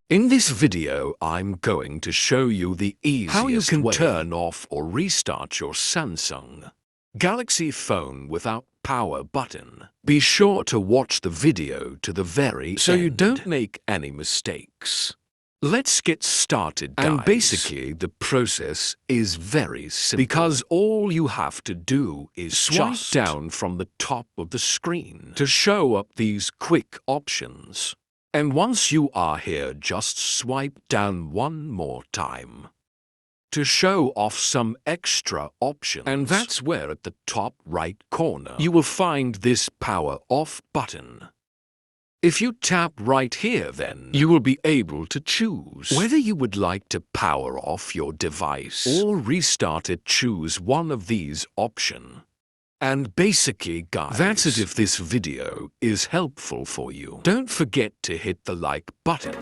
In this video, I'm going to show you the easiest How you can way turn off or restart your Samsung Galaxy phone without power button. Be sure to watch the video to the very end so you don't make any mistakes. Let's get started, guys. And basically, the process is very simple. Because all you have to do is swipe down from the top of the screen to show up these quick options. And once you are here, just swipe down one more time to show off some extra options. And that's where at the top right corner you will find this power off button. If you tap right here, then you will be able to choose whether you would like to power off your device or restart it. Choose one of these options. And basically, guys, that's it. If this video is helpful for you, don't forget to hit the like button